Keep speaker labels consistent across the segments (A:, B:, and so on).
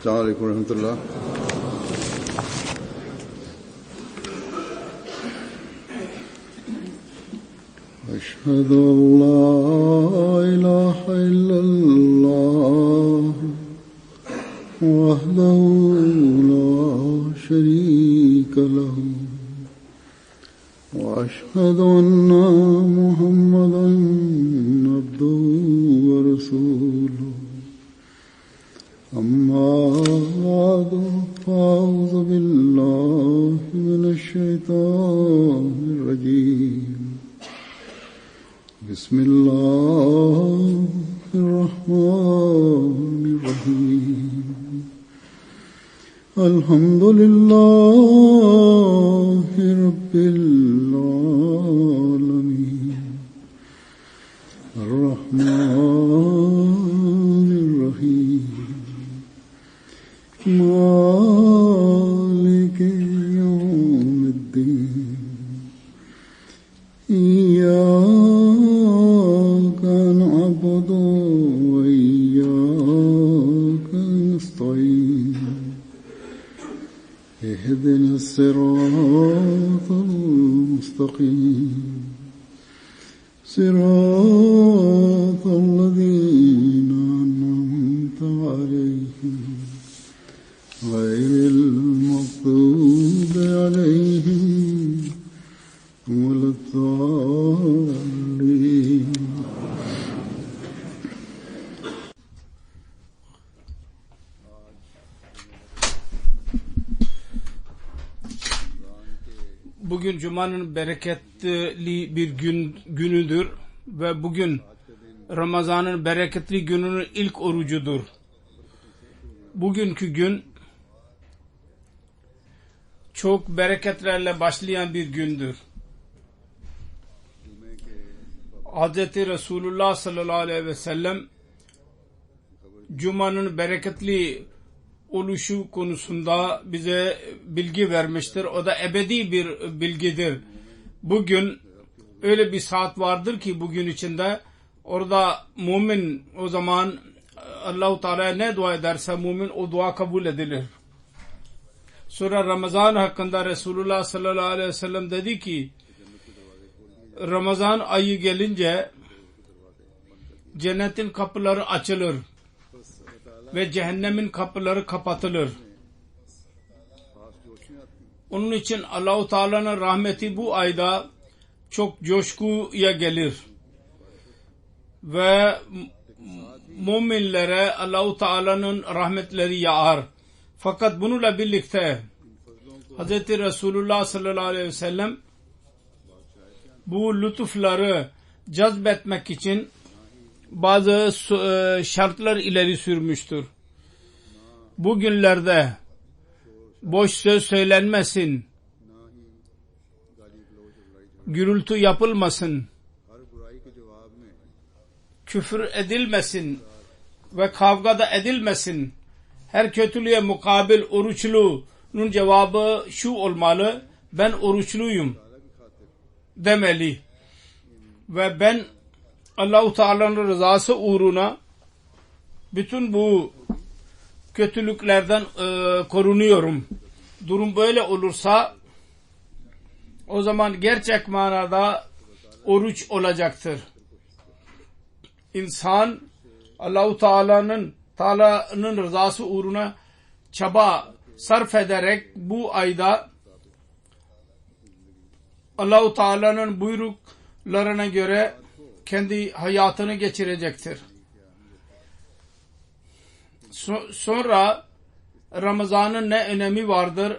A: Selamun Aleyküm ve Rahmetullah. Eşhedü en la ilahe illallah vahdehu la şerike lehu ve eşhedü enne Muhammeden abduhu ve resuluhu. أما بعد فأعوذ بالله من الشيطان الرجيم بسم الله الرحمن الرحيم الحمد لله رب العالمين الرحمن الرحيم مالك يوم الدين إياك نعبد وإياك نستعين اهدنا الصراط المستقيم صراط الذين أنعمت عليهم غير المغضوب عليهم ولا الضالين.
B: Bugün Cuma'nın bereketli bir günüdür ve bugün Ramazan'ın bereketli gününün ilk orucudur. Bugünkü gün çok bereketlerle başlayan bir gündür. Hz. Resulullah sallallahu aleyhi ve sellem Cuma'nın bereketli oluşu konusunda bize bilgi vermiştir. O da ebedi bir bilgidir. Bugün öyle bir saat vardır ki bugün içinde orada mümin o zaman Allah-u Teala'ya ne dua ederse mümin o dua kabul edilir. Sonra Ramazan hakkında Resulullah sallallahu aleyhi ve sellem dedi ki Ramazan ayı gelince cennetin kapıları açılır ve cehennemin kapıları kapatılır. Onun için Allah-u Teala'nın rahmeti bu ayda çok coşkuya gelir ve müminlere Allah-u Teala'nın rahmetleri yağar. Fakat bununla birlikte Hz. Resulullah sallallahu aleyhi ve sellem bu lütufları cezbetmek için bazı şartlar ileri sürmüştür. Bugünlerde boş söz söylenmesin, gürültü yapılmasın, küfür edilmesin ve kavga da edilmesin. Her kötülüğe mukabil oruçlunun cevabı şu olmalı: ben oruçluyum demeli ve ben Allah-u Teala'nın rızası uğruna bütün bu kötülüklerden korunuyorum. Durum böyle olursa o zaman gerçek manada oruç olacaktır. İnsan Allah-u Teala'nın rızası uğruna çaba sarf ederek bu ayda Allah-u Teala'nın buyruklarına göre kendi hayatını geçirecektir. Sonra Ramazan'ın ne önemi vardır?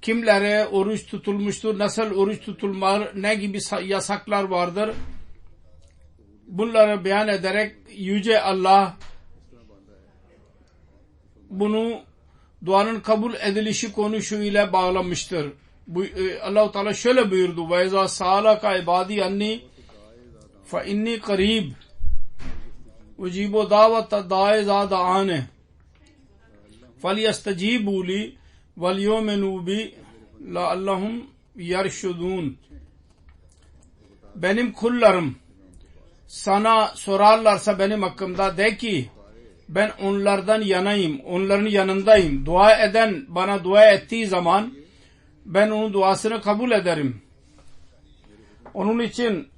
B: Kimlere oruç tutulmuştur? Nasıl oruç tutulmalı? Ne gibi yasaklar vardır? Bunları beyan ederek Yüce Allah bunu duanın kabul edilişi konusuyla bağlamıştır. Allah-u Teala şöyle buyurdu: وَاِذَا سَالَكَ عِبَادِي اَنِّي فَاِنِّي قَرِيبٌ اُجِيبُ دَعْوَةَ الدَّاعِ اِذَا دَعَانِ فَلْيَسْتَجِيبُوا لِي وَلْيُؤْمِنُوا بِي لَعَلَّهُمْ يَرْشُدُونَ. Benim kullarım sana sorarlarsa benim hakkımda de ki ben onlardan yanayım, onların yanındayım. Dua eden bana dua ettiği zaman ben onun duasını kabul ederim. Onun için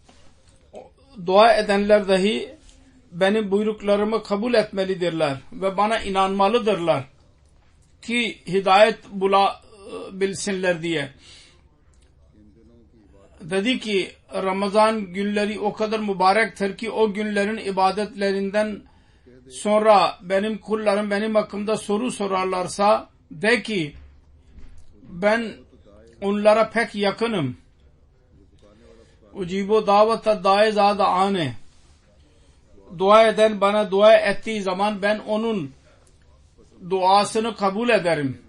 B: dua edenler dahi benim buyruklarımı kabul etmelidirler ve bana inanmalıdırlar ki hidayet bulabilsinler diye. Dedi ki Ramazan günleri o kadar mübarektir ki o günlerin ibadetlerinden sonra benim kullarım benim hakkımda soru sorarlarsa de ki ben onlara pek yakınım. Ucibu davata dae zada ane. Dua eden bana dua ettiği zaman ben onun duasını kabul ederim.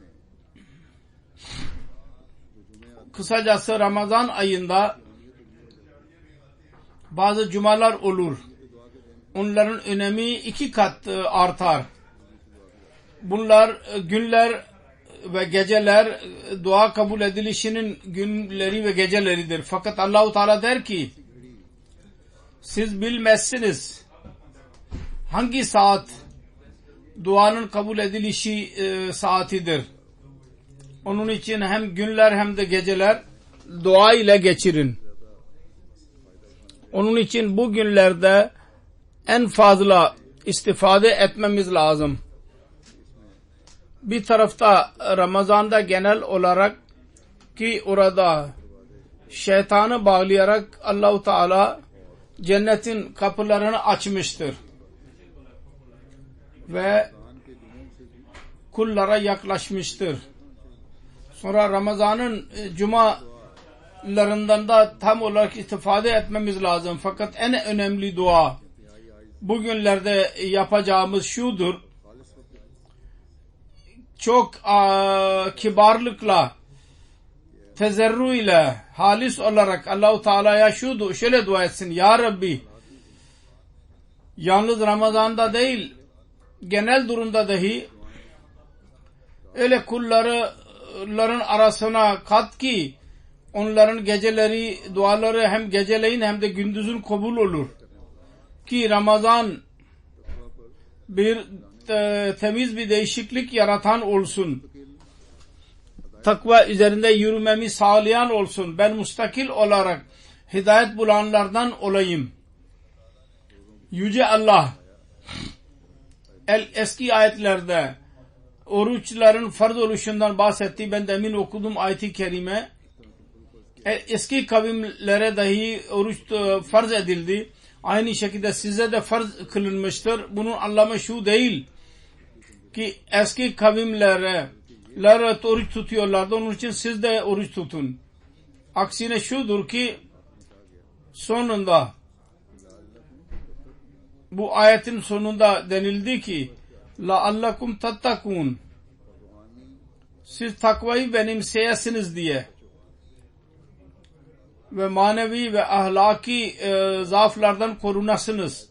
B: Kısacası Ramazan ayında bazı cumalar olur. Onların önemi 2 kat artar. Bunlar günler ve geceler dua kabul edilişinin günleri ve geceleridir. Fakat Allah-u Teala der ki siz bilmezsiniz hangi saat duanın kabul edilişi saatidir. Onun için hem günler hem de geceler dua ile geçirin. Onun için bu günlerde en fazla istifade etmemiz lazım. Bir tarafta Ramazan'da genel olarak ki orada şeytanı bağlayarak Allah-u Teala cennetin kapılarını açmıştır. Ve kullara yaklaşmıştır. Sonra Ramazan'ın cumalarından da tam olarak istifade etmemiz lazım. Fakat en önemli dua bugünlerde yapacağımız şudur. Çok kibarlıkla, tezerru ile, halis olarak Allah-u Teala'ya şöyle dua etsin. Ya Rabbi, yalnız Ramazan'da değil, genel durumda dahi öyle kulların arasına kat ki onların geceleri, duaları hem geceleyin hem de gündüzün kabul olur. Ki Ramazan bir temiz bir değişiklik yaratan olsun. Takva üzerinde yürümemi sağlayan olsun. Ben müstakil olarak hidayet bulanlardan olayım. Yüce Allah eski ayetlerde oruçların farz oluşundan bahsetti. Ben demin okudum ayet-i kerime. Eski kavimlere dahi oruç farz edildi. Aynı şekilde size de farz kılınmıştır. Bunun anlamı şu değil ki eski kavimlere oruç tutuyorlardı. Onun için siz de oruç tutun. Aksine şudur ki sonunda bu ayetin sonunda denildi ki لَعَلَّكُمْ تَتَّقُونَ siz takvayı benimseyesiniz diye ve manevi ve ahlaki zaaflardan korunasınız.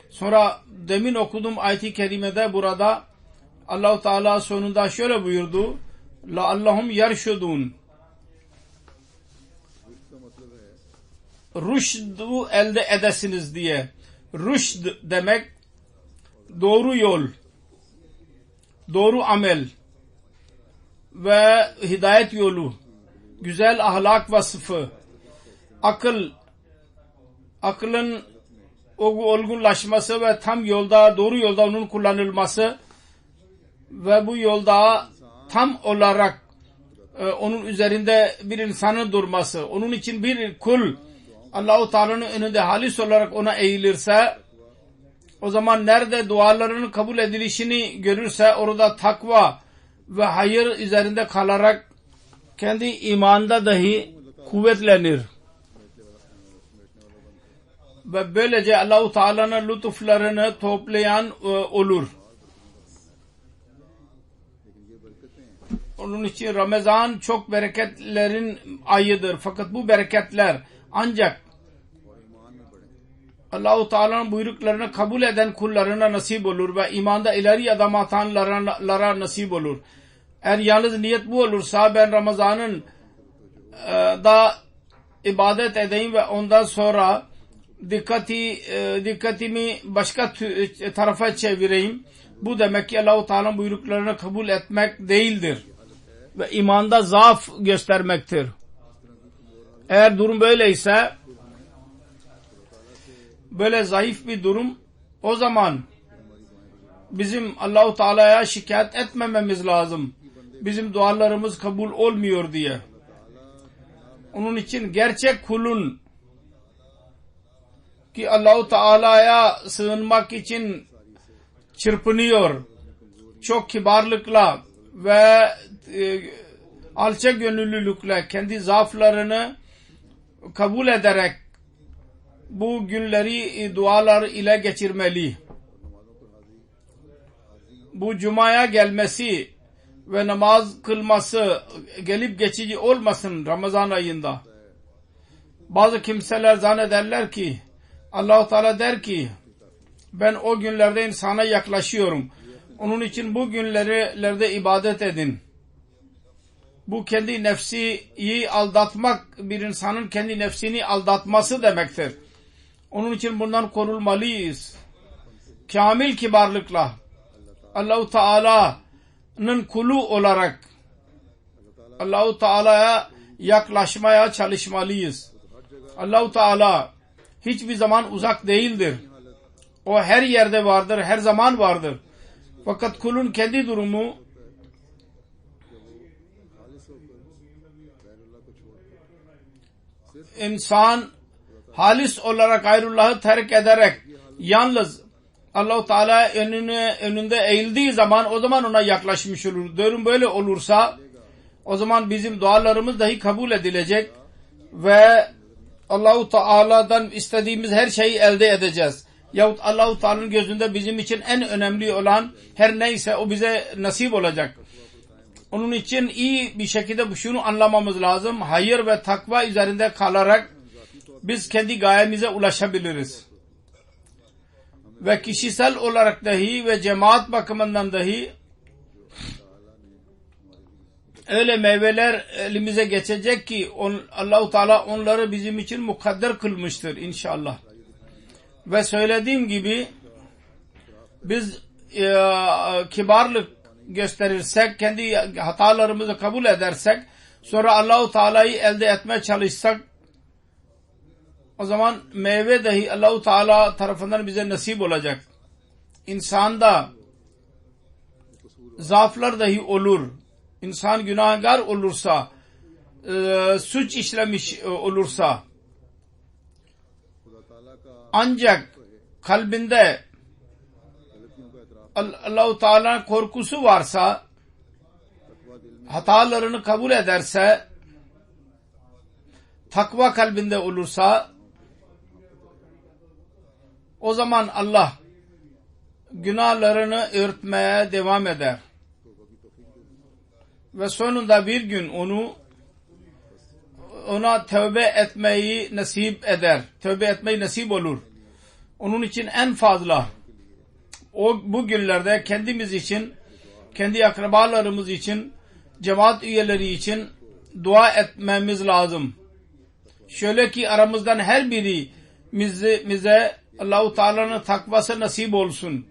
B: Sonra demin okudum ayet-i kerimede burada Allah-u Teala sonunda şöyle buyurdu. لَعَلَّهُمْ يَرْشُدُونَ rüşdü elde edesiniz diye. Rüşd demek doğru yol, doğru amel ve hidayet yolu, güzel ahlak vasfı, aklın olgunlaşması ve tam yolda, doğru yolda onun kullanılması ve bu yolda tam olarak onun üzerinde bir insanın durması. Onun için bir kul Allah-u Teala'nın önünde halis olarak ona eğilirse, o zaman nerede dualarının kabul edilişini görürse orada takva ve hayır üzerinde kalarak kendi imanda dahi kuvvetlenir. Ve böylece Allah-u Teala'nın lütuflarını toplayan olur. Onun için Ramazan çok bereketlerin ayıdır. Fakat bu bereketler ancak Allah-u Teala'nın buyruklarını kabul eden kullarına nasip olur ve imanda ileri adım atanlara nasip olur. Eğer yalnız niyet bu olursa ben Ramazan'ın da ibadet edeyim ve ondan sonra dikkatimi başka tarafa çevireyim. Bu demek ki Allah-u Teala'nın buyruklarını kabul etmek değildir ve imanda zaaf göstermektir. Eğer durum böyleyse, böyle zayıf bir durum, o zaman bizim Allah-u Teala'ya şikayet etmememiz lazım. Bizim dualarımız kabul olmuyor diye. Onun için gerçek kulun ki Allah-u Teala'ya sığınmak için çırpınıyor, çok kibarlıkla ve alçak gönüllülükle kendi zaaflarını kabul ederek bu günleri dualar ile geçirmeli. Bu cumaya gelmesi ve namaz kılması gelip geçici olmasın Ramazan ayında. Bazı kimseler zannederler ki Allah-u Teala der ki ben o günlerde insana yaklaşıyorum. Onun için bu günlerde ibadet edin. Bu kendi nefsiyi aldatmak, bir insanın kendi nefsini aldatması demektir. Onun için bundan korunmalıyız. Kamil kibarlıkla Allah-u Teala'nın kulu olarak Allah-u Teala'ya yaklaşmaya çalışmalıyız. Allah-u Teala hiçbir zaman uzak değildir. O her yerde vardır, her zaman vardır. Fakat kulun kendi durumu insan halis olarak gayrullah'ı terk ederek yalnız Allah-u Teala önünde eğildiği zaman o zaman ona yaklaşmış olur. Durum böyle olursa o zaman bizim dualarımız dahi kabul edilecek ve Allah-u Teala'dan istediğimiz her şeyi elde edeceğiz. Yahut Allah-u Teala'nın gözünde bizim için en önemli olan her neyse o bize nasip olacak. Onun için iyi bir şekilde şunu anlamamız lazım. Hayır ve takva üzerinde kalarak biz kendi gayemize ulaşabiliriz. Ve kişisel olarak dahi ve cemaat bakımından dahi öyle meyveler elimize geçecek ki Allah-u Teala onları bizim için mukadder kılmıştır inşallah. Ve söylediğim gibi biz kibarlık gösterirsek, kendi hatalarımızı kabul edersek, sonra Allah-u Teala'yı elde etmeye çalışsak, o zaman meyve dahi Allah-u Teala tarafından bize nasip olacak. İnsanda zaaflar dahi olur. İnsan günahkar olursa, suç işlemiş olursa, ancak kalbinde Allah-u Teala'nın korkusu varsa, hatalarını kabul ederse, takva kalbinde olursa, o zaman Allah günahlarını örtmeye devam eder. Ve sonunda bir gün ona tövbe etmeyi nasip eder. Tövbe etmeyi nasip olur. Onun için en fazla bu günlerde kendimiz için, kendi akrabalarımız için, cemaat üyeleri için dua etmemiz lazım. Şöyle ki aramızdan her birimize Allah-u Teala'nın takvası nasip olsun.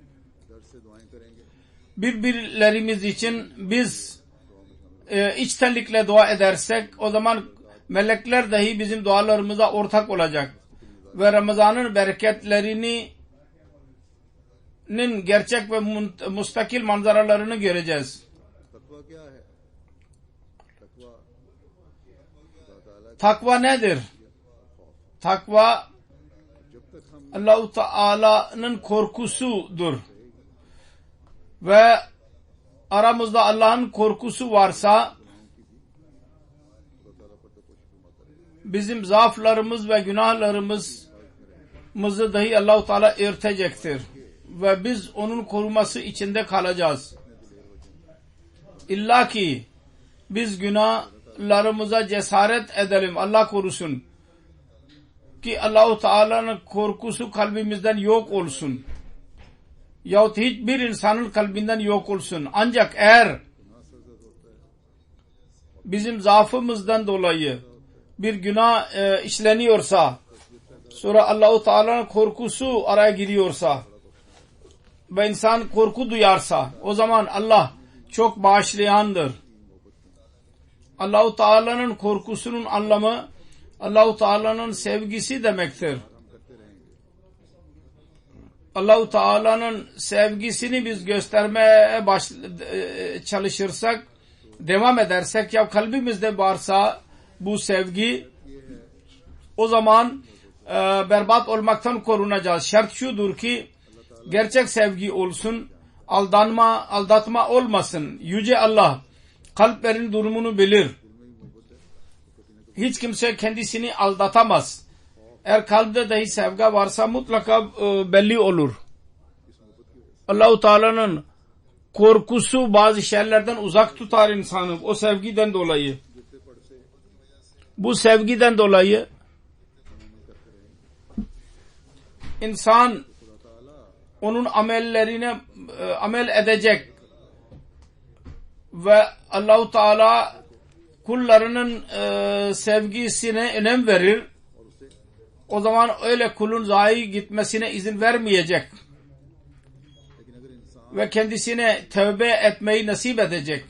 B: Birbirlerimiz için biz içtenlikle dua edersek o zaman melekler dahi bizim dualarımıza ortak olacak. Ve Ramazan'ın bereketlerinin gerçek ve mustakil manzaralarını göreceğiz. Takva nedir? Takva Allah-u Teala'nın korkusudur. Ve aramızda Allah'ın korkusu varsa bizim zaaflarımız ve günahlarımızı dahi Allah-u Teala örtecektir. Ve biz onun koruması içinde kalacağız. İlla ki biz günahlarımıza cesaret edelim. Allah korusun. Ki Allah-u Teala'nın korkusu kalbimizden yok olsun. Yahut hiçbir insanın kalbinden yok olsun. Ancak eğer bizim zaafımızdan dolayı bir günah işleniyorsa Sonra Allah-u Teala'nın korkusu araya giriyorsa ve insan korku duyarsa o zaman Allah çok bağışlayandır. Allah-u Teala'nın korkusunun anlamı Allah-u Teala'nın sevgisi demektir. Allah-u Teala'nın sevgisini biz göstermeye çalışırsak, devam edersek ya kalbimizde varsa bu sevgi, o zaman berbat olmaktan korunacağız. Şart şudur ki gerçek sevgi olsun, aldatma olmasın. Yüce Allah kalplerin durumunu bilir. Hiç kimse kendisini aldatamaz. Eğer kalpte dahi sevgi varsa mutlaka belli olur. Allah-u Teala'nın korkusu bazı şeylerden uzak tutar insanı. O sevgiden dolayı. Bu sevgiden dolayı insan onun amellerine amel edecek ve Allah-u Teala kullarının sevgisine önem verir. O zaman öyle kulun zayi gitmesine izin vermeyecek ve kendisine tövbe etmeyi nasip edecek.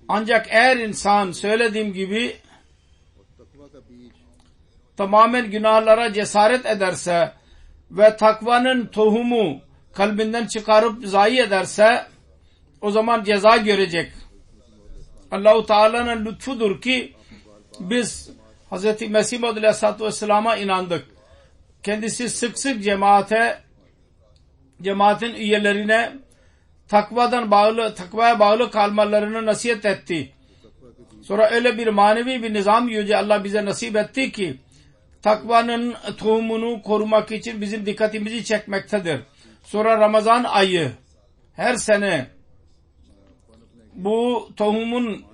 B: Ancak eğer insan söylediğim gibi tamamen günahlara cesaret ederse ve takvanın tohumu kalbinden çıkarıp zayi ederse o zaman ceza görecek. Allah-u Teala'nın lütfudur ki biz Hz. Mesih Maud Aleyhisselatü Vesselam'a inandık. Kendisi sık sık cemaatin üyelerine takvaya bağlı kalmalarını nasihat etti. Sonra öyle bir manevi bir nizam Yüce Allah bize nasip etti ki takvanın tohumunu korumak için bizim dikkatimizi çekmektedir. Sonra Ramazan ayı her sene bu tohumun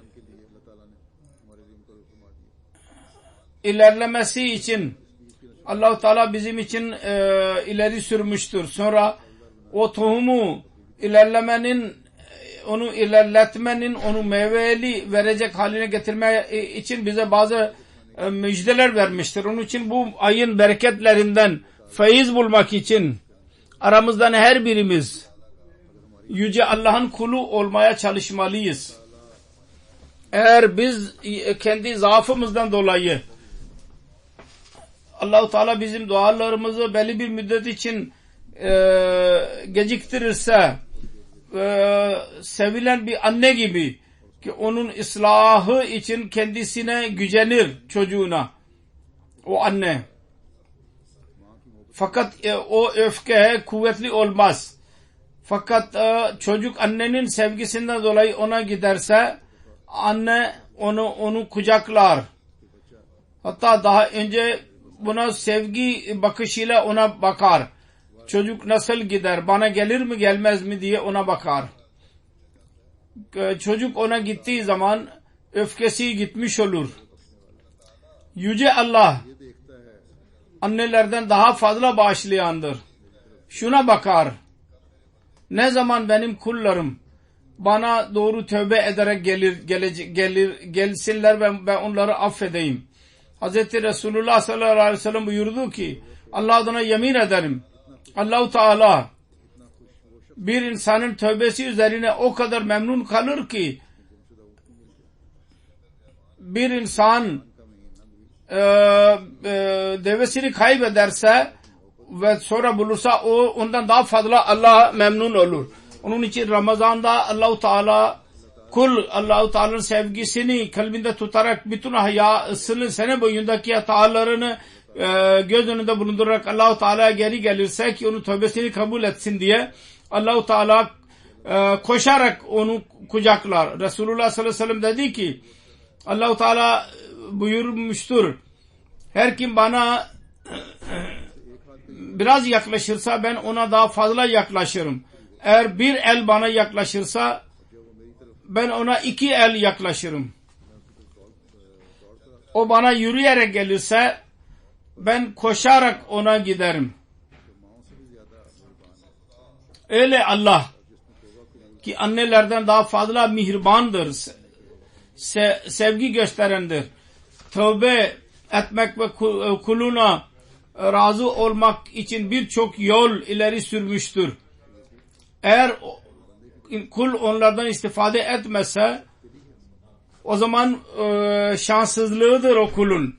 B: ilerlemesi için Allah-u Teala bizim için ileri sürmüştür. Sonra o tohumu onu ilerletmenin, onu meyveli verecek haline getirme için bize bazı müjdeler vermiştir. Onun için bu ayın bereketlerinden feyiz bulmak için aramızdan her birimiz Yüce Allah'ın kulu olmaya çalışmalıyız. Eğer biz kendi zaafımızdan dolayı Allah-u Teala bizim dualarımızı belli bir müddet için geciktirirse sevilen bir anne gibi ki onun ıslahı için kendisine gücenir çocuğuna o anne. Fakat o öfke kuvvetli olmaz. Fakat çocuk annenin sevgisinden dolayı ona giderse anne onu kucaklar. Hatta daha önce buna sevgi bakışıyla ona bakar. Çocuk nasıl gider, bana gelir mi gelmez mi diye ona bakar. Çocuk ona gittiği zaman öfkesi gitmiş olur. Yüce Allah annelerden daha fazla bağışlayandır. Şuna bakar. Ne zaman benim kullarım bana doğru tövbe ederek gelsinler ve ben onları affedeyim. Hz. Resulullah sallallahu aleyhi ve sellem buyurdu ki Allah adına yemin ederim Allah-u Teala bir insanın tövbesi üzerine o kadar memnun kalır ki bir insan devesini kaybederse ve sonra bulursa ondan daha fazla Allah memnun olur. Onun için Ramazan'da Allah-u Teala Allah-u Teala'nın sevgisini kalbinde tutarak bütün hayasını sene boyundaki hatalarını göz önünde bulundurarak Allah-u Teala'ya geri gelirse ki onun tövbesini kabul etsin diye Allah-u Teala koşarak onu kucaklar. Resulullah sallallahu aleyhi ve sellem dedi ki Allah-u Teala buyurmuştur. Her kim bana biraz yaklaşırsa ben ona daha fazla yaklaşırım. Eğer bir el bana yaklaşırsa ben ona 2 el yaklaşırım. O bana yürüyerek gelirse ben koşarak ona giderim. Öyle Allah ki annelerden daha fazla mihribandır. Sevgi gösterendir. Tövbe etmek ve kuluna razı olmak için birçok yol ileri sürmüştür. Eğer kul onlardan istifade etmezse o zaman şanssızlığıdır o kulun.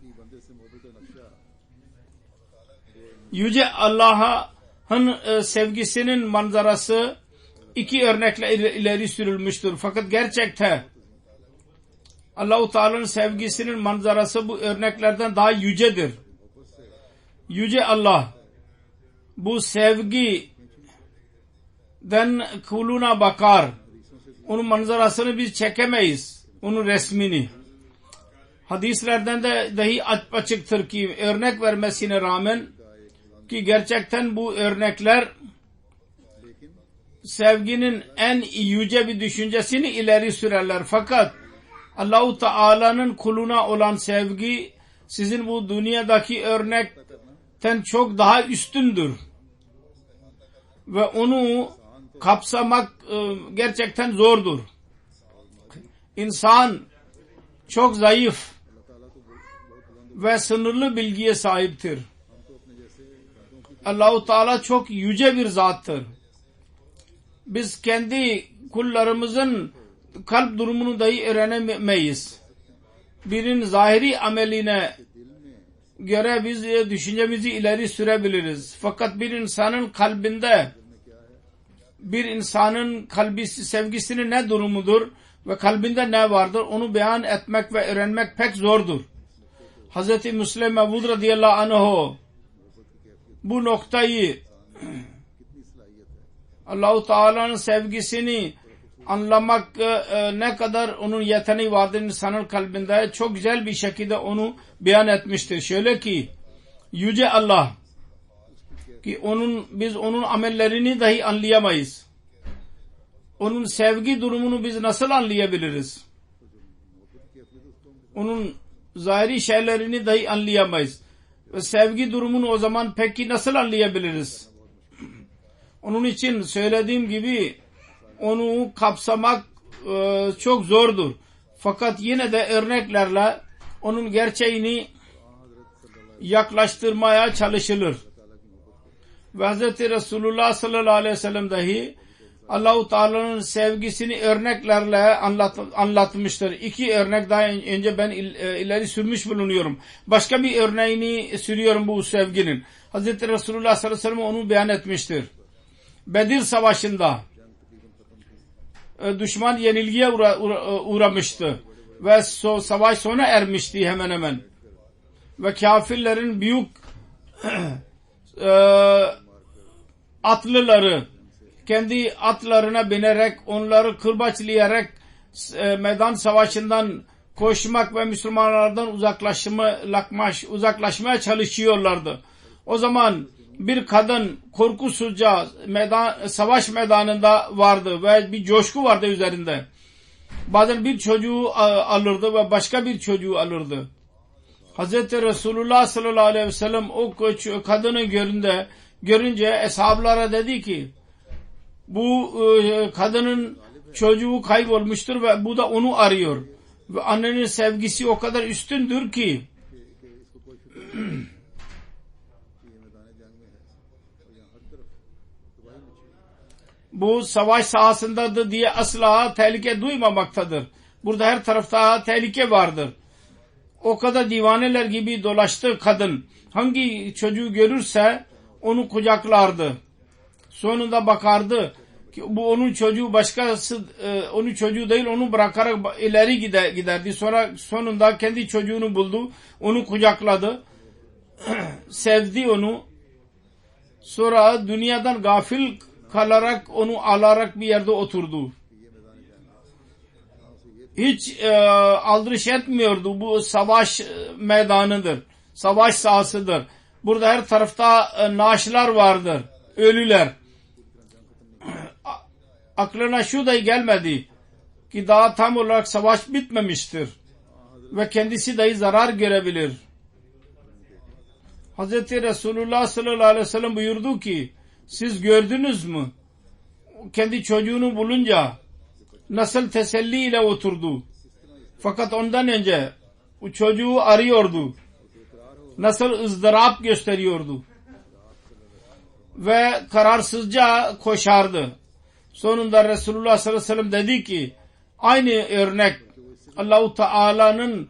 B: Yüce Allah'ın sevgisinin manzarası iki örnekle ileri sürülmüştür. Fakat gerçekte Allah-u Teala'nın sevgisinin manzarası bu örneklerden daha yücedir. Yüce Allah bu sevgiden kuluna bakar. Onun manzarasını biz çekemeyiz. Onun resmini. Hadislerden de dahi açıktır ki örnek vermesine rağmen ki gerçekten bu örnekler sevginin en yüce bir düşüncesini ileri sürerler. Fakat Allah-u Teala'nın kuluna olan sevgi sizin bu dünyadaki örnekten çok daha üstündür. Ve onu kapsamak gerçekten zordur. İnsan çok zayıf ve sınırlı bilgiye sahiptir. Allah-u Teala çok yüce bir zattır. Biz kendi kullarımızın kalp durumunu dahi öğrenemeyiz. Birinin zahiri ameline göre biz düşüncemizi ileri sürebiliriz. Fakat bir insanın kalbinde bir insanın sevgisinin ne durumudur ve kalbinde ne vardır onu beyan etmek ve öğrenmek pek zordur. Hz. Müslim Mevud radıyallahu anh bu noktayı Allah-u Teala'nın sevgisini anlamak ne kadar onun yeteneği vardır insanın kalbinde çok güzel bir şekilde onu beyan etmiştir. Şöyle ki Yüce Allah ki biz onun amellerini dahi anlayamayız. Onun sevgi durumunu biz nasıl anlayabiliriz? Onun zahiri şeylerini dahi anlayamayız. Ve sevgi durumunu o zaman peki nasıl anlayabiliriz? Onun için söylediğim gibi onu kapsamak çok zordur. Fakat yine de örneklerle onun gerçeğini yaklaştırmaya çalışılır. Ve Hz. Resulullah sallallahu aleyhi ve sellem dahi Allah-u Teala'nın sevgisini örneklerle anlatmıştır. İki örnek daha önce ben ileri sürmüş bulunuyorum. Başka bir örneğini sürüyorum bu sevginin. Hz. Resulullah sallallahu aleyhi ve sellem onu beyan etmiştir. Bedir Savaşı'nda düşman yenilgiye uğramıştı. Ve savaş sona ermişti hemen hemen. Ve kafirlerin büyük atlıları kendi atlarına binerek onları kırbaçlayarak meydan savaşından koşmak ve Müslümanlardan uzaklaşmaya çalışıyorlardı. O zaman bir kadın korkusuzca savaş meydanında vardı ve bir coşku vardı üzerinde. Bazen bir çocuğu alırdı ve başka bir çocuğu alırdı. Hz. Resulullah sallallahu aleyhi ve sellem o kadını görünce eshablara dedi ki bu kadının çocuğu kaybolmuştur ve bu da onu arıyor. Ve annenin sevgisi o kadar üstündür ki bu savaş sahasındadır diye asla tehlike duymamaktadır. Burada her tarafta tehlike vardır. O kadar divaneler gibi dolaştı kadın. Hangi çocuğu görürse onu kucaklardı. Sonunda bakardı ki bu onun çocuğu, başkası onun çocuğu değil, onu bırakarak ileri giderdi. Sonunda kendi çocuğunu buldu. Onu kucakladı. Sevdi onu. Sonra dünyadan gafil kalarak onu alarak bir yerde oturdu. Hiç aldırış etmiyordu. Bu savaş meydanıdır. Savaş sahasıdır. Burada her tarafta naaşlar vardır. Ölüler. Aklına şu da gelmedi ki daha tam olarak savaş bitmemiştir. Ve kendisi dahi zarar görebilir. Hz. Resulullah sallallahu aleyhi ve sellem buyurdu ki siz gördünüz mü? Kendi çocuğunu bulunca nasıl teselli ile oturdu. Fakat ondan önce o çocuğu arıyordu. nasıl ızdırap gösteriyordu ve kararsızca koşardı. Sonunda Resulullah sallallahu aleyhi ve sellem dedi ki aynı örnek Allah-u Teala'nın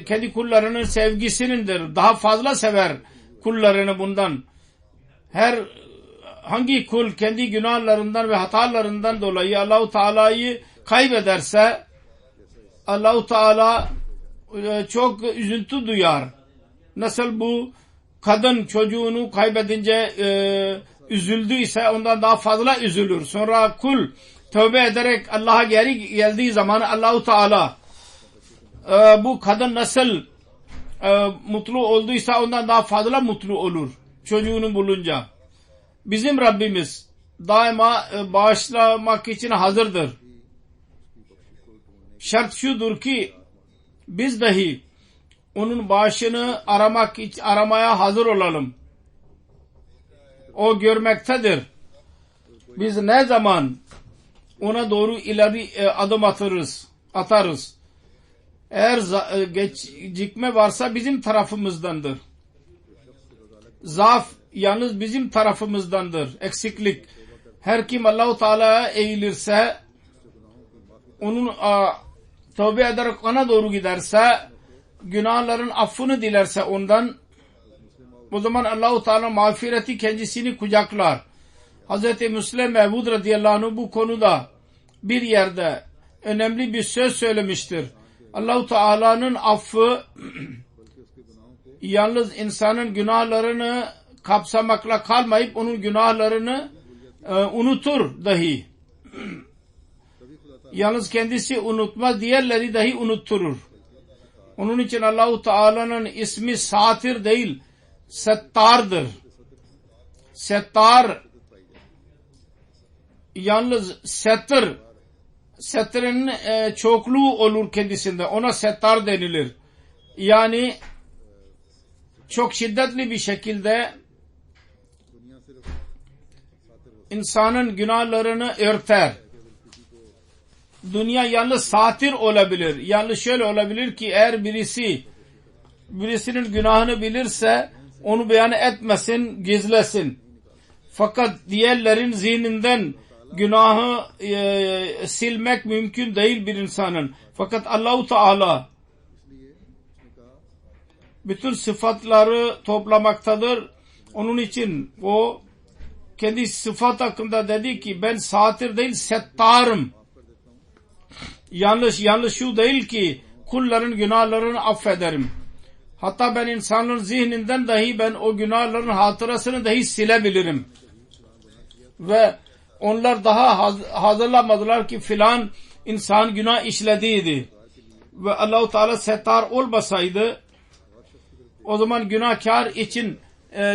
B: kendi kullarının sevgisinindir. Daha fazla sever kullarını bundan. Hangi kul kendi günahlarından ve hatalarından dolayı Allah-u Teala'yı kaybederse Allah-u Teala çok üzüntü duyar. Nasıl bu kadın çocuğunu kaybedince üzüldüyse ondan daha fazla üzülür. Sonra kul tövbe ederek Allah'a geri geldiği zaman Allah-u Teala bu kadın nasıl mutlu olduysa ondan daha fazla mutlu olur çocuğunu bulunca. Bizim Rabbimiz daima bağışlamak için hazırdır. Şart şudur ki biz dahi onun bağışını aramaya hazır olalım. O görmektedir. Biz ne zaman ona doğru ileri adım atarız. Eğer gecikme varsa bizim tarafımızdandır. Zaaf yalnız bizim tarafımızdandır. Eksiklik. Her kim Allah-u Teala'ya eğilirse onun tövbe ederek ona doğru giderse günahların affını dilerse ondan o zaman Allah-u Teala mağfireti kendisini kucaklar. Hz. Müslim Mevud radıyallahu anh bu konuda bir yerde önemli bir söz söylemiştir. Allah-u Teala'nın affı yalnız insanın günahlarını kapsamakla kalmayıp onun günahlarını unutur dahi. Yalnız kendisi unutmaz, diğerleri dahi unutturur. Onun için Allah-u Teala'nın ismi Satir değil, Settar'dır. Settar yalnız Settir'in çokluğu olur kendisinde. Ona Settar denilir. Yani çok şiddetli bir şekilde insanın günahlarını örter. Dünya yalnız satir olabilir. Yalnız şöyle olabilir ki eğer birisinin günahını bilirse onu beyan etmesin, gizlesin. Fakat diğerlerin zihninden günahı silmek mümkün değil bir insanın. Fakat Allah-u Teala bütün sıfatları toplamaktadır. Onun için o kendi sıfat hakkında dedi ki ben satir değil settarım. Yanlış şu değil ki kulların günahlarını affederim. Hatta ben insanların zihninden dahi ben o günahların hatırasını dahi silebilirim. Ve onlar daha hazırlamadılar ki filan insan günah işlediydi. Ve Allah-u Teala settar olmasaydı o zaman günahkar için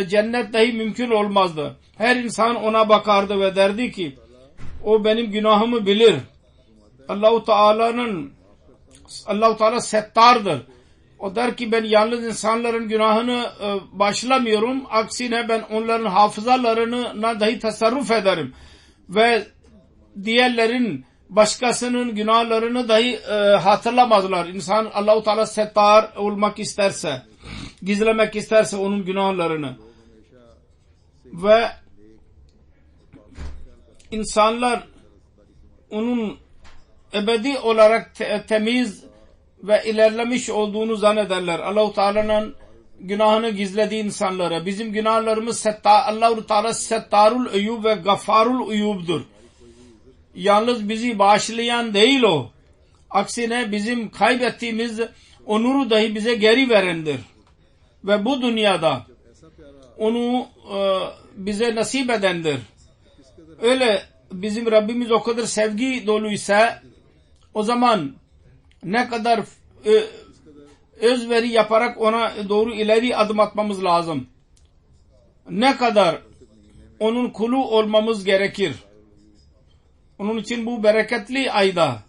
B: cennet dahi mümkün olmazdı. Her insan ona bakardı ve derdi ki o benim günahımı bilir. Allah-u Teala settardır. O der ki ben yalnız insanların günahını başlamıyorum. Aksine ben onların hafızalarına dahi tasarruf ederim. Ve diğerlerin başkasının günahlarını dahi hatırlamazlar. İnsan Allah-u Teala settar olmak isterse, gizlemek isterse onun günahlarını ve insanlar onun ebedi olarak temiz ve ilerlemiş olduğunu zannederler. Allah-u Teala'nın günahını gizlediği insanlara. Bizim günahlarımız Allah-u Teala settarul uyub ve gaffarul uyub'dur. Yalnız bizi bağışlayan değil o. Aksine bizim kaybettiğimiz onuru dahi bize geri verendir. Ve bu dünyada onu bize nasip edendir. Öyle bizim Rabbimiz o kadar sevgi doluysa o zaman ne kadar özveri yaparak ona doğru ileri adım atmamız lazım. Ne kadar onun kulu olmamız gerekir. Onun için bu bereketli ayda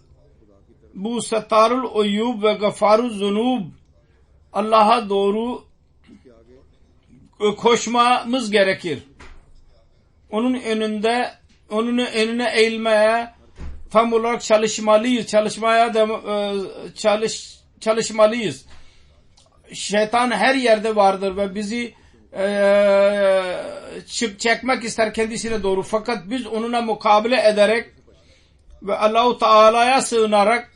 B: bu settarul uyub ve gaffarul zunub Allah'a doğru koşmamız gerekir. Onun önüne eğilmeye tam olarak çalışmalıyız. Çalışmalıyız. şeytan her yerde vardır ve bizi çekmek ister kendisine doğru. Fakat biz onunla mukabele ederek ve Allah-u Teala'ya sığınarak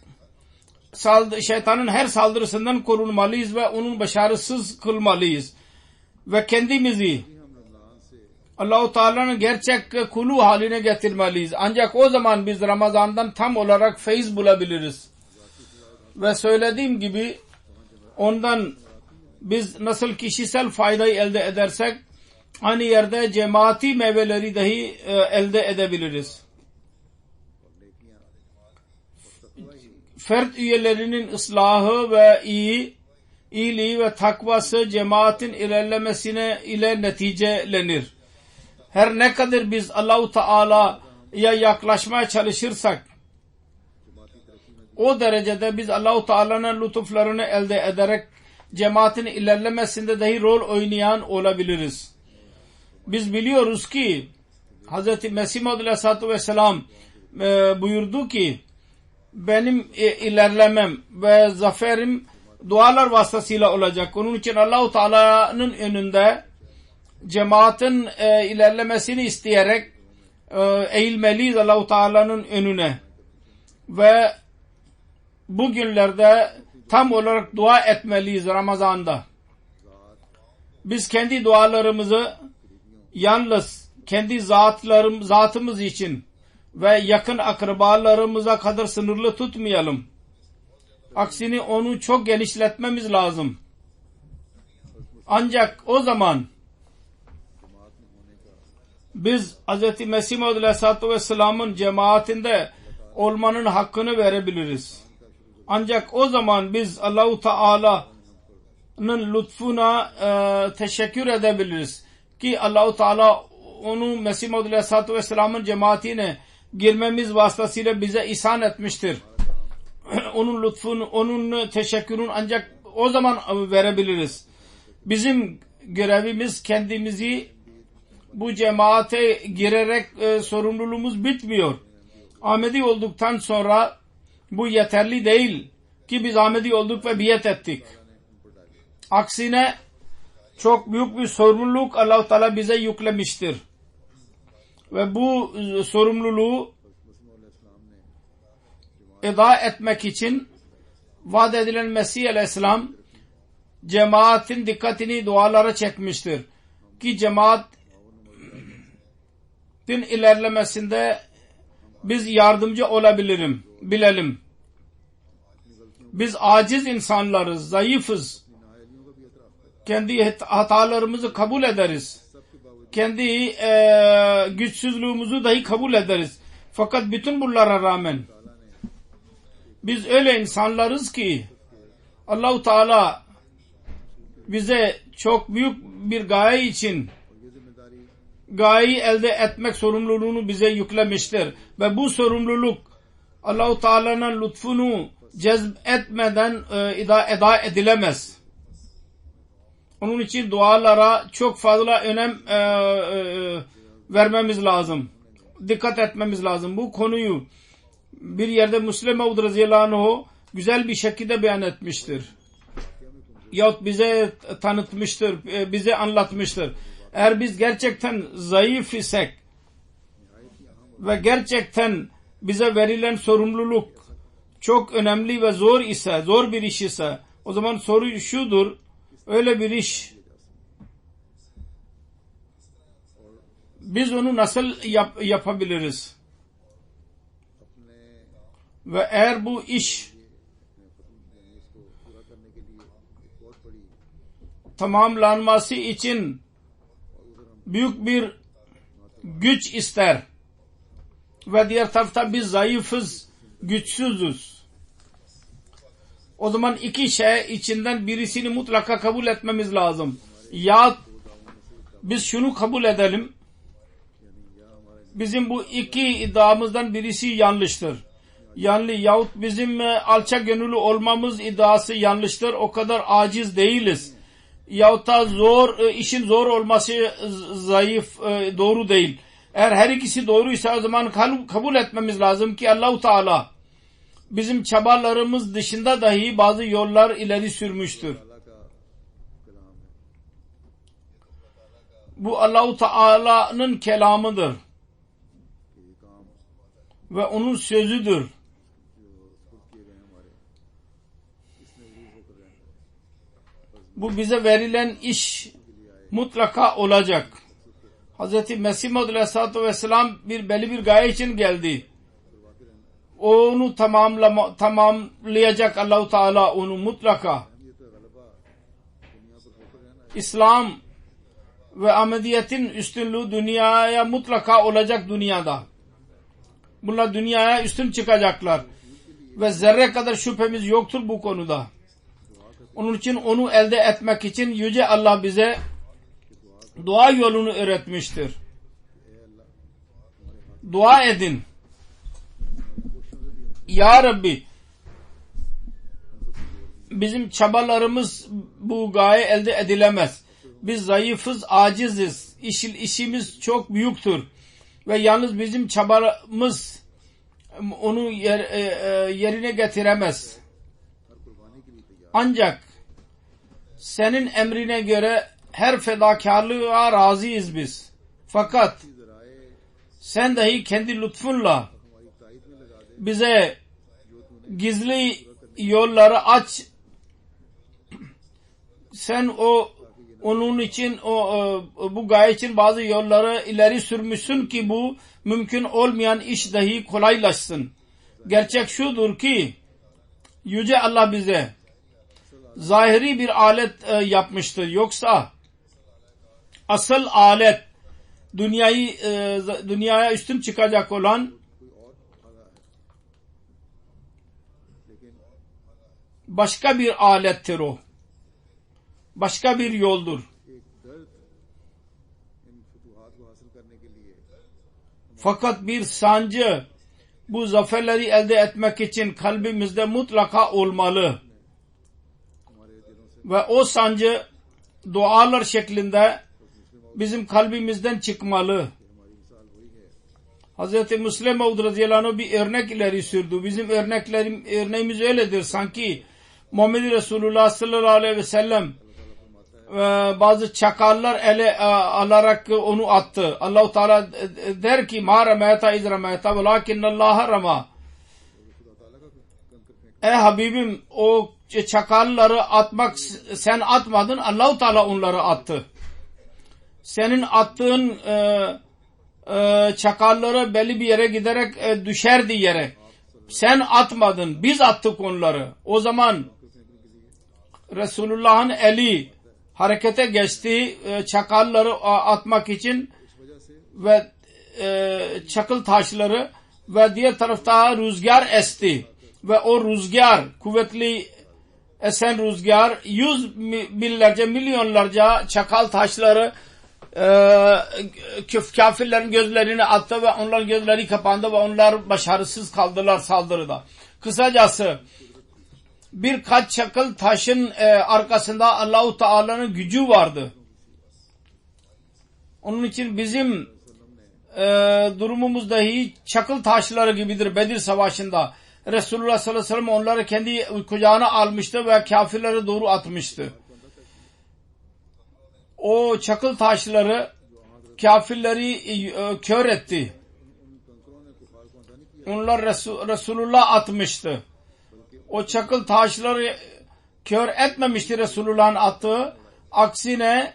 B: şeytanın her saldırısından korunmalıyız ve onun başarısız kılmalıyız. Ve kendimizi Allah-u Teala'nın gerçek kulu haline getirmeliyiz. Ancak o zaman biz Ramazan'dan tam olarak feyiz bulabiliriz. Ve söylediğim gibi ondan biz nasıl kişisel faydayı elde edersek aynı yerde cemaati meyveleri dahi elde edebiliriz. Fert üyelerinin ıslahı ve iyiliği ve takvası cemaatin ilerlemesine ile neticelenir. Her ne kadar biz Allah-u Teala'ya yaklaşmaya çalışırsak o derecede biz Allah-u Teala'nın lütuflarını elde ederek cemaatin ilerlemesinde dahi rol oynayan olabiliriz. Biz biliyoruz ki Hz. Mesih Maud Aleyhisselatü Vesselam buyurdu ki benim ilerlemem ve zaferim dualar vasıtasıyla olacak. Onun için Allah-u Teala'nın önünde cemaatin ilerlemesini isteyerek eğilmeliyiz Allah-u Teala'nın önüne. Ve bugünlerde tam olarak dua etmeliyiz Ramazan'da. Biz kendi dualarımızı yalnız kendi zatımız için ve yakın akrabalarımıza kadar sınırlı tutmayalım. Aksine onu çok genişletmemiz lazım. Ancak o zaman biz Hz. Mesih Maud Aleyhisselatü Vesselam'ın cemaatinde olmanın hakkını verebiliriz. Ancak o zaman biz Allah-u Teala'nın lütfuna teşekkür edebiliriz. Ki Allah-u Teala onu Mesih Maud Aleyhisselatü Vesselam'ın cemaatine girmemiz vasıtasıyla bize ihsan etmiştir. Onun lütfunu, onun teşekkürünü ancak o zaman verebiliriz. Bizim görevimiz kendimizi bu cemaate girerek sorumluluğumuz bitmiyor. Ahmedi olduktan sonra bu yeterli değil ki biz Ahmedi olduk ve biat ettik. Aksine çok büyük bir sorumluluk Allah-u Teala bize yüklemiştir. Ve bu sorumluluğu eda etmek için vaat edilen Mesih Aleyhisselam cemaatin dikkatini dualara çekmiştir. Ki cemaatin ilerlemesinde biz yardımcı bilelim. Biz aciz insanlarız, zayıfız. Kendi hatalarımızı kabul ederiz. Kendi güçsüzlüğümüzü dahi kabul ederiz. Fakat bütün bunlara rağmen biz öyle insanlarız ki Allah-u Teala bize çok büyük bir gaye için gayeyi elde etmek sorumluluğunu bize yüklemiştir. Ve bu sorumluluk Allah-u Teala'nın lütfunu cezbetmeden eda edilemez. Onun için dualara çok fazla önem vermemiz lazım. Dikkat etmemiz lazım. Bu konuyu bir yerde Müslim Maud radıyallahu anh güzel bir şekilde beyan etmiştir. Yahut bize tanıtmıştır, bize anlatmıştır. Eğer biz gerçekten zayıf isek ve gerçekten bize verilen sorumluluk çok önemli ve zor bir iş ise o zaman soru şudur: öyle bir iş biz onu nasıl yapabiliriz? Ve eğer bu iş tamamlanması için büyük bir güç ister ve diğer tarafta biz zayıfız, güçsüzüz. O zaman iki şey içinden birisini mutlaka kabul etmemiz lazım. Ya biz şunu kabul edelim: bizim bu iki iddiamızdan birisi yanlıştır. Yani yahut bizim alçak gönüllü olmamız iddiası yanlıştır. O kadar aciz değiliz. Yahut da işin zor olması zayıf, doğru değil. Eğer her ikisi doğruysa o zaman kabul etmemiz lazım ki Allah-u Teala bizim çabalarımız dışında dahi bazı yollar ileri sürmüştür. Bu Allah-u Teala'nın kelamıdır ve onun sözüdür. Bu bize verilen iş mutlaka olacak. Hz. Mesih Maud Aleyhisselatü Vesselam belli bir gaye için geldi. Onu tamamlayacak Allah-u Teala onu mutlaka. İslam ve Ahmediyetin üstünlüğü dünyaya mutlaka olacak dünyada. Bunlar dünyaya üstün çıkacaklar. Ve zerre kadar şüphemiz yoktur bu konuda. Onun için onu elde etmek için Yüce Allah bize dua yolunu öğretmiştir. Dua edin. Ya Rabbi, bizim çabalarımız bu gaye elde edilemez. Biz zayıfız, aciziz. İşimiz çok büyüktür. Ve yalnız bizim çabalarımız onu yerine getiremez. Ancak senin emrine göre her fedakarlığa razıyız biz. Fakat sen dahi kendi lütfunla bize gizli yolları aç. Sen onun için bu gaye için bazı yolları ileri sürmüşsün ki bu mümkün olmayan iş dahi kolaylaşsın. Gerçek şudur ki Yüce Allah bize zahiri bir alet yapmıştır. Yoksa asıl alet dünyaya üstün çıkacak olan başka bir alettir o. Başka bir yoldur. Fakat bir sancı bu zaferleri elde etmek için kalbimizde mutlaka olmalı. Ve o sancı dualar şeklinde bizim kalbimizden çıkmalı. Hz. Müslim Maud radıyallahu anh bir örnek ileri sürdü. Bizim örneğimiz öyledir. Sanki Muhammed Resulullah sallallahu aleyhi ve sellem bazı çakallar ele alarak onu attı. Allah-u Teala der ki ma rameyta iz rameyta velakinnallaha rama. Ey Habibim, o çakalları atmak sen atmadın, Allah-u Teala onları attı. Senin attığın çakalları belli bir yere giderek düşerdi yere. Sen atmadın, biz attık onları. O zaman Resulullah'ın eli harekete geçti çakalları atmak için ve çakıl taşları ve diğer tarafta rüzgar esti ve o rüzgar, kuvvetli esen rüzgar binlerce milyonlarca çakal taşları kafirlerin gözlerini attı ve onların gözleri kapandı ve onlar başarısız kaldılar saldırıda. Kısacası birkaç çakıl taşın arkasında Allah-u Teala'nın gücü vardı. Onun için bizim durumumuz dahi çakıl taşları gibidir. Bedir Savaşı'nda Resulullah sallallahu aleyhi ve sellem onları kendi kucağına almıştı ve kafirlere doğru atmıştı. O çakıl taşları kafirleri kör etti. Onlar Resulullah atmıştı. O çakıl taşları kör etmemişti Resulullah'ın attığı. Aksine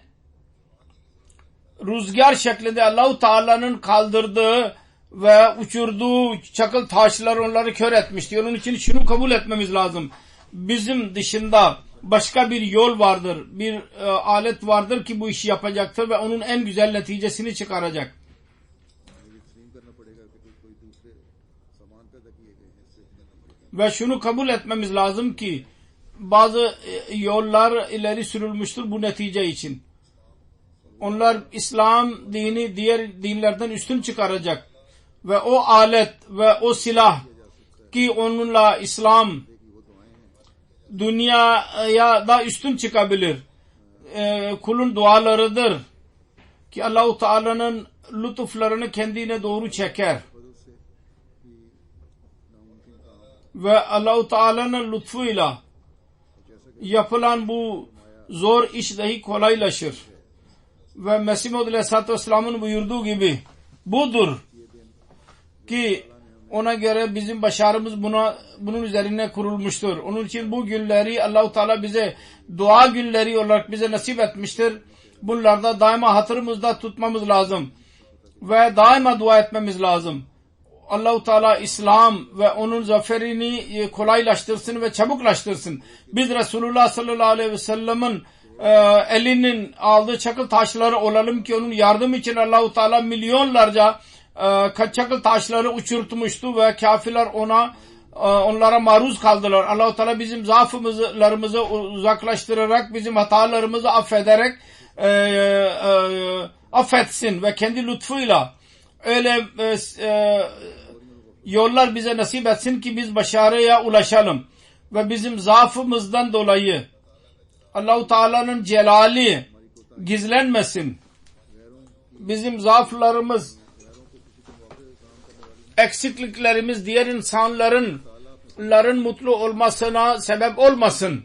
B: rüzgar şeklinde Allah-u Teala'nın kaldırdığı ve uçurduğu çakıl taşları onları kör etmişti. Onun için şunu kabul etmemiz lazım. Bizim dışında başka bir yol vardır. Bir alet vardır ki bu işi yapacaktır ve onun en güzel neticesini çıkaracak. Ve şunu kabul etmemiz lazım ki bazı yollar ileri sürülmüştür bu netice için. Onlar İslam dini diğer dinlerden üstün çıkaracak. Ve o alet ve o silah ki onunla İslam dünyaya da üstün çıkabilir. Kulun dualarıdır ki Allah-u Teala'nın lütuflarını kendine doğru çeker. Ve Allah-u Teala'nın lütfuyla yapılan bu zor iş dahi kolaylaşır. ve Mesih Maud Aleyhisselatü Vesselam'ın buyurduğu gibi budur ki ona göre bizim başarımız bunun üzerine kurulmuştur. Onun için bu günleri Allah-u Teala bize dua günleri olarak bize nasip etmiştir. Bunlarda daima hatırımızda tutmamız lazım ve daima dua etmemiz lazım. Allah-u Teala İslam ve onun zaferini kolaylaştırsın ve çabuklaştırsın. Biz Resulullah sallallahu aleyhi ve sellem'in elinin aldığı çakıl taşları olalım ki onun yardım için Allah-u Teala milyonlarca çakıl taşları uçurtmuştu ve kafirler onlara maruz kaldılar. Allah-u Teala bizim zaaflarımızı uzaklaştırarak, bizim hatalarımızı affederek affetsin ve kendi lütfuyla öyle yollar bize nasip etsin ki biz başarıya ulaşalım ve bizim zaafımızdan dolayı Allah-u Teala'nın celali gizlenmesin. Bizim zaaflarımız, eksikliklerimiz diğer insanların mutlu olmasına sebep olmasın.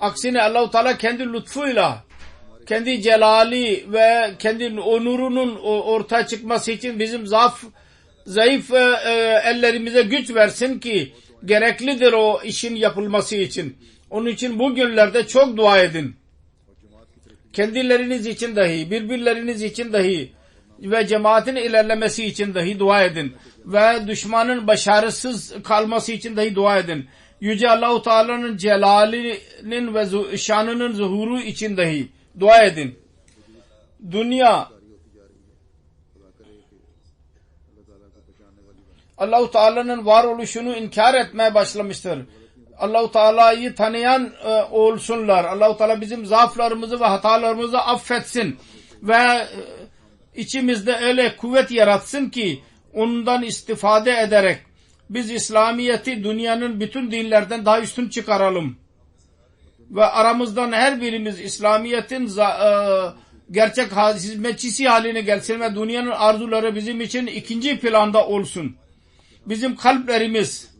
B: Aksine Allah-u Teala kendi lütfuyla, kendi celali ve kendi onurunun ortaya çıkması için bizim zayıf ellerimize güç versin ki gereklidir o işin yapılması için. Onun için bu günlerde çok dua edin. Kendileriniz için dahi, birbirleriniz için dahi ve cemaatin ilerlemesi için dahi dua edin. Ve düşmanın başarısız kalması için dahi dua edin. Yüce Allah-u Teala'nın celalinin ve şanının zuhuru için dahi dua edin. Dünya Allah-u Teala'nın varoluşunu inkar etmeye başlamıştır. Allah-u Teala'yı tanıyan olsunlar. Allah-u Teala bizim zaaflarımızı ve hatalarımızı affetsin ve içimizde öyle kuvvet yaratsın ki ondan istifade ederek biz İslamiyet'i dünyanın bütün dinlerden daha üstün çıkaralım. Ve aramızdan her birimiz İslamiyet'in gerçek hizmetçisi haline gelsin ve dünyanın arzuları bizim için ikinci planda olsun. Bizim kalplerimiz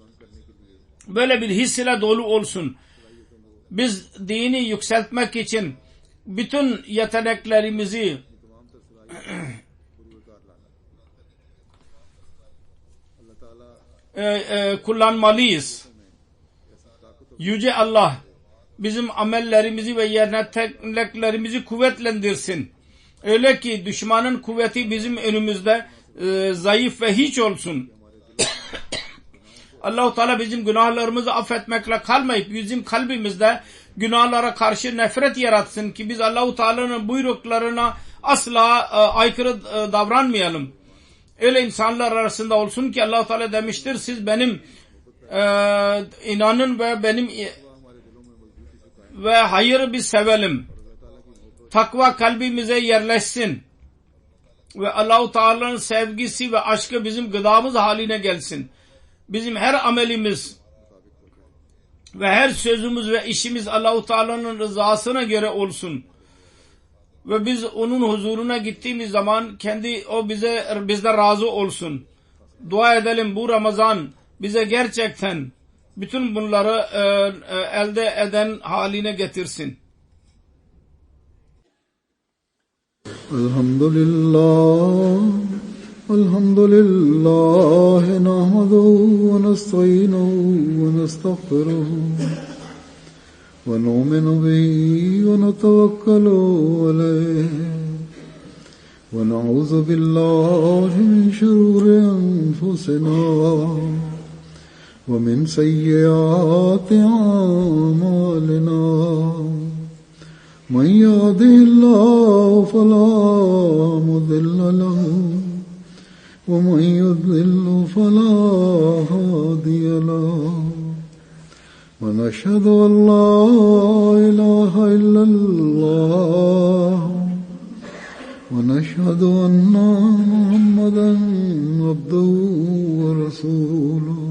B: böyle bir his ile dolu olsun. Biz dini yükseltmek için bütün yeteneklerimizi kullanmalıyız. Yüce Allah bizim amellerimizi ve yeteneklerimizi kuvvetlendirsin. Öyle ki düşmanın kuvveti bizim önümüzde zayıf ve hiç olsun. Allah-u Teala bizim günahlarımızı affetmekle kalmayıp bizim kalbimizde günahlara karşı nefret yaratsın ki biz Allah-u Teala'nın buyruklarına asla aykırı davranmayalım. Öyle insanlar arasında olsun ki Allah-u Teala demiştir, siz benim inanın ve benim ve hayırı biz sevelim. Takva kalbimize yerleşsin ve Allah-u Teala'nın sevgisi ve aşkı bizim gıdamız haline gelsin. Bizim her amelimiz ve her sözümüz ve işimiz Allah-u Teala'nın rızasına göre olsun. Ve biz onun huzuruna gittiğimiz zaman o bizde razı olsun. Dua edelim bu Ramazan bize gerçekten bütün bunları elde eden haline getirsin.
A: Elhamdülillah nahmaduhu ve nesta'inuhu ve nestağfiruhu ve nu'minu bihi ve netevekkalu aleyh ve na'udzu billahi min şururi enfusina ve min seyyiati a'malina. Men yahdihillahu felâ mudille lehu ومن يضلل فلا هادي له ونشهد أن لا إله إلا الله ونشهد أن محمدا عبده ورسوله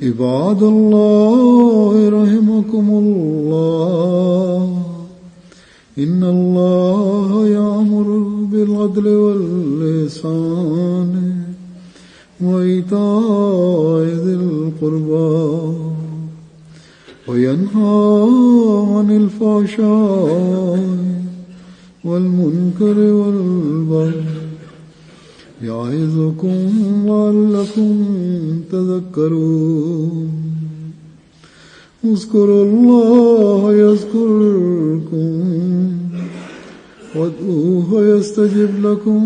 A: عباد الله رحمكم الله إن الله يأمر بالعدل والإحسان وإيتاء ذي القربى وينهى عن الفحشاء والمنكر والبغي يعظكم لعلكم تذكرون اذكروا الله يذكركم وادعوه يستجب لكم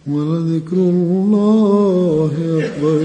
A: ولذكر الله أكبر